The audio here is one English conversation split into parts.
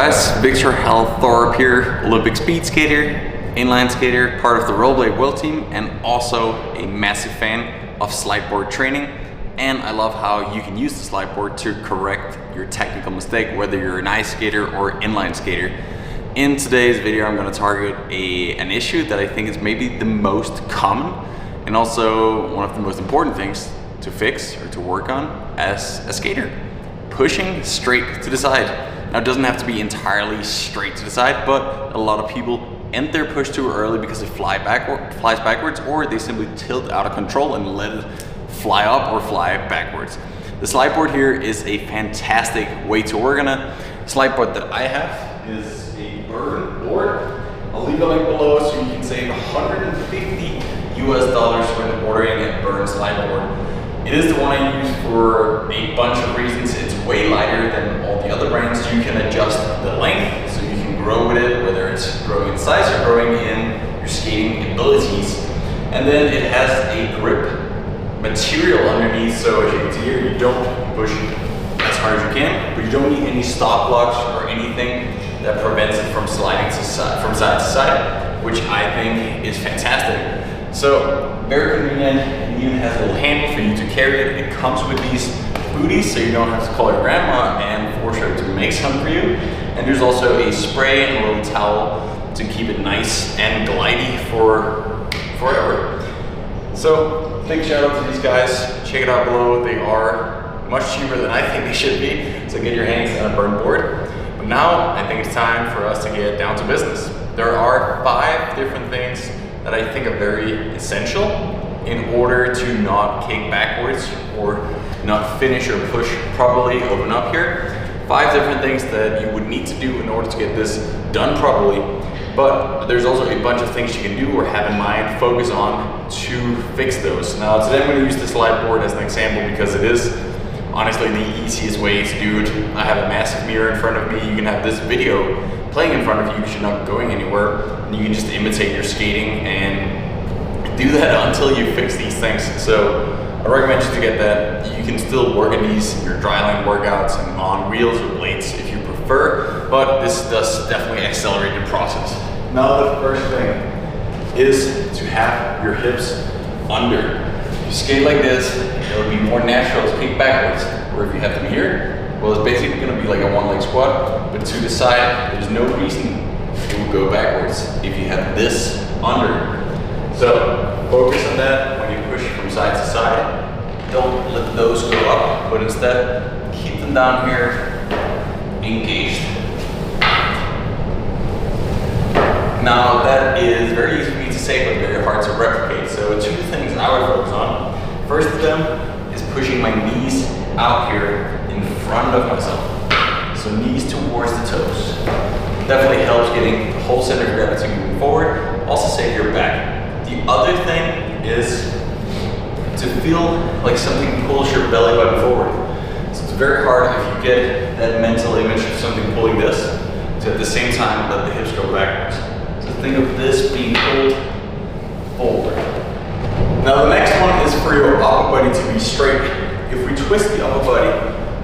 guys, Victor Thorpe here, Olympic speed skater, inline skater, part of the rollerblade world team, and also a massive fan of slideboard training. And I love how you can use the slideboard to correct your technical mistake, whether you're an ice skater or inline skater. In today's video, I'm going to target an issue that I think is maybe the most common and also one of the most important things to fix or to work on as a skater: pushing straight to the side. Now, it doesn't have to be entirely straight to the side, but a lot of people end their push too early because they flies backwards, or they simply tilt out of control and let it fly up or fly backwards. The slideboard here is a fantastic way to work on it. The slideboard that I have is a BRRRN board. I'll leave a link below so you can save $150 when ordering a BRRRN Slideboard. It is the one I use for a bunch of reasons. It's way lighter than all the other brands. You can adjust the length, so you can grow with it, whether it's growing in size or growing in your skating abilities. And then it has a grip material underneath, so as you can see here, you don't push as hard as you can, but you don't need any stop blocks or anything that prevents it from sliding from side to side, which I think is fantastic. So very convenient, and even has a little handle for you to carry it. It comes with these booties, so you don't have to call your grandma and force her to make some for you. And there's also a spray and a little towel to keep it nice and glidey for forever. So big shout out to these guys. Check it out below. They are much cheaper than I think they should be. So get your hands on a BRRRN board. But now I think it's time for us to get down to business. There are 5 different things that I think are very essential in order to not kick backwards or not finish or push properly open up here. 5 different things that you would need to do in order to get this done properly. But there's also a bunch of things you can do or have in mind, focus on to fix those. Now today I'm going to use the slideboard as an example because it is honestly the easiest way to do it. I have a massive mirror in front of me. You can have this video playing in front of you because you're not going anywhere. And you can just imitate your skating and do that until you fix these things. So I recommend you to get that. You can still work in these your dryland workouts and on reels or blades if you prefer, but this does definitely accelerate the process. Now the first thing is to have your hips under. If you skate like this, it'll be more natural to kick backwards. Or if you have them here, well, it's basically going to be like a one-leg squat, but to the side, there's no reason it will go backwards if you have this under. So focus on that when you push from side to side. Don't let those go up, but instead keep them down here, engaged. Now that is very easy for me to say, but very hard to replicate. So 2 things I would focus on. First of them is pushing my knees out here in front of myself. So knees towards the toes. Definitely helps getting the whole center of gravity moving forward. Also save your back. The other thing is to feel like something pulls your belly button forward. So it's very hard if you get that mental image of something pulling this to at the same time let the hips go backwards. So think of this being pulled forward. Now the next one is for your upper body to be straight. If we twist the upper body,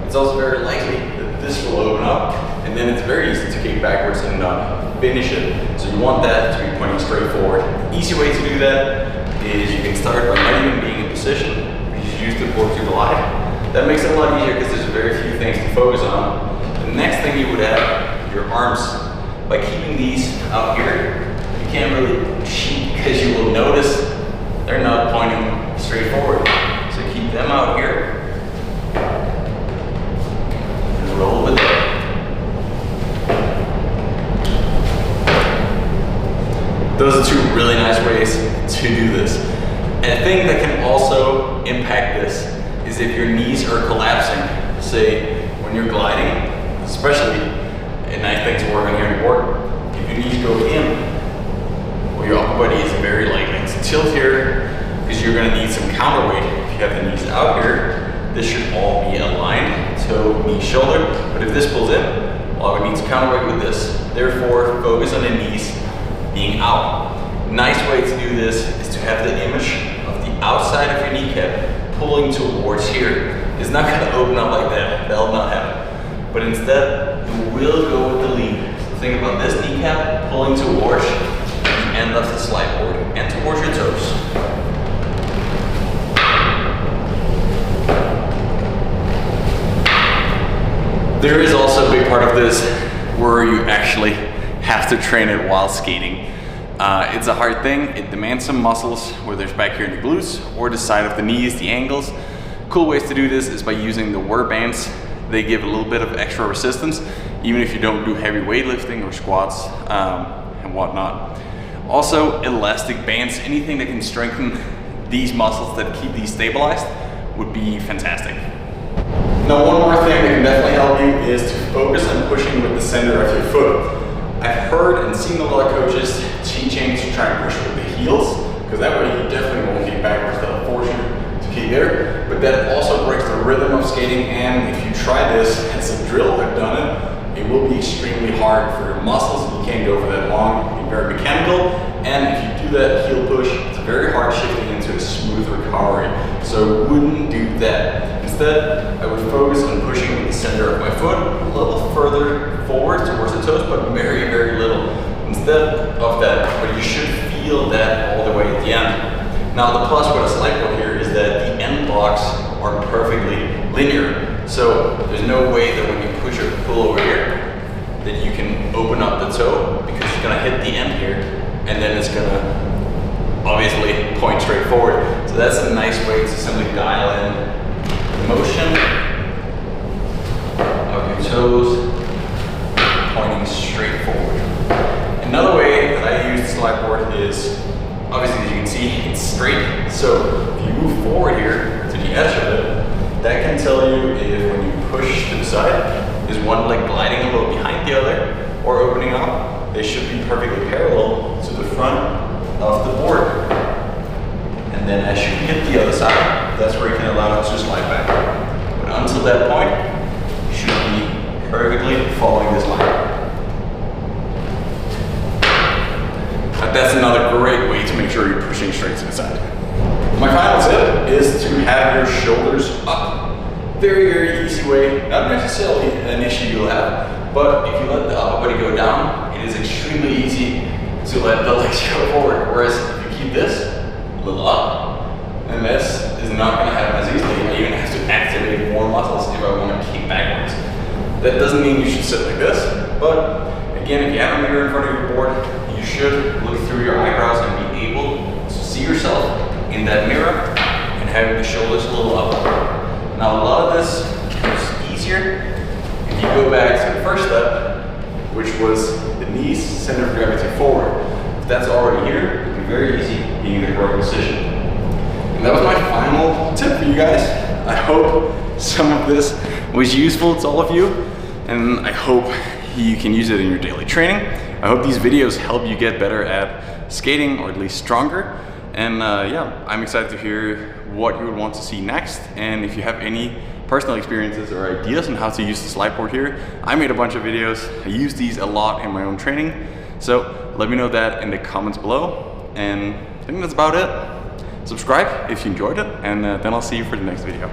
it's also very likely that this will open up, and then it's very easy to kick backwards and not finish it. So you want that to be pointing straight forward. The easy way to do that is you can start by not even being in position. You just use the board to glide. That makes it a lot easier because there's very few things to focus on. The next thing you would have, your arms. By keeping these out here, you can't really cheat because you will notice they're not pointing straight forward. So keep them out here. And roll with it. Those are 2 really nice ways to do this. And a thing that can also impact this is if your knees are collapsing. Say when you're gliding, especially a nice thing to work on here on the board, if your knees go in, well, your upper body is very likely to tilt here because you're going to need some counterweight. If you have the knees out here, this should all be aligned, toe, knee, shoulder. But if this pulls in, well, I would need to counterweight with this. Therefore, focus on the knees being out. Nice way to do this is to have the image of the outside of your kneecap pulling towards here. It's not going to open up like that. That'll not happen. But instead, and we'll go with the lead. So think about this kneecap pulling towards the end of the slide board and towards your toes. There is also a big part of this where you actually have to train it while skating. It's a hard thing. It demands some muscles, whether it's back here in the glutes or the side of the knees, the ankles. Cool ways to do this is by using the wearbands. They give a little bit of extra resistance, even if you don't do heavy weightlifting or squats and whatnot. Also, elastic bands, anything that can strengthen these muscles that keep these stabilized would be fantastic. Now, one more thing that can definitely help you is to focus on pushing with the center of your foot. I've heard and seen a lot of coaches teaching to try and push with the heels, because that way you definitely won't kick backwards. That'll force you to kick there, but that also breaks the rhythm of skating, and if you try this as a drill, I've done it, it will be extremely hard for your muscles. You can't go for that long, it'll be very mechanical, and if you do that heel push, it's very hard shifting into a smooth recovery, so I wouldn't do that. Instead, I would focus on pushing with the center of my foot a little further forward towards the toes, but very, very little. Instead of that, but you should feel that all the way at the end. Now, the plus with a slideboard here is that the end blocks are perfectly linear. So there's no way that when you push or pull over here, that you can open up the toe, because it's gonna hit the end here, and then it's gonna obviously point straight forward. So that's a nice way to simply dial in motion of your toes pointing straight forward. Another way that I use the slide board is, obviously as you can see, it's straight. So if you move forward here to the edge of it, that can tell you if when you push to the side, is one leg gliding a little behind the other or opening up. They should be perfectly parallel to the front of the board. And then as you hit the other side, that's where you can allow it to slide back. But until that point, you should be perfectly following this line. But that's another great way to make sure you're pushing straight to the side. My final tip is to have your shoulders up. Very, very easy way, not necessarily an issue you'll have, but if you let the upper body go down, it is extremely easy to let the legs go forward. Whereas if you keep this a little up, and this is not going to happen as easily. I even have to activate more muscles if I want to kick backwards. That doesn't mean you should sit like this, but again, if you have a mirror in front of your board, you should look through your eyebrows and be able to see yourself in that mirror and having the shoulders a little up. Now, a lot of this is easier if you go back to the first step, which was the knees, center of gravity forward. If that's already here, it'll be very easy being in the correct position. And that was my final tip for you guys. I hope some of this was useful to all of you, and I hope you can use it in your daily training. I hope these videos help you get better at skating, or at least stronger. And yeah, I'm excited to hear what you would want to see next. And if you have any personal experiences or ideas on how to use the slide board here, I made a bunch of videos. I use these a lot in my own training. So let me know that in the comments below. And I think that's about it. Subscribe if you enjoyed it, and then I'll see you for the next video.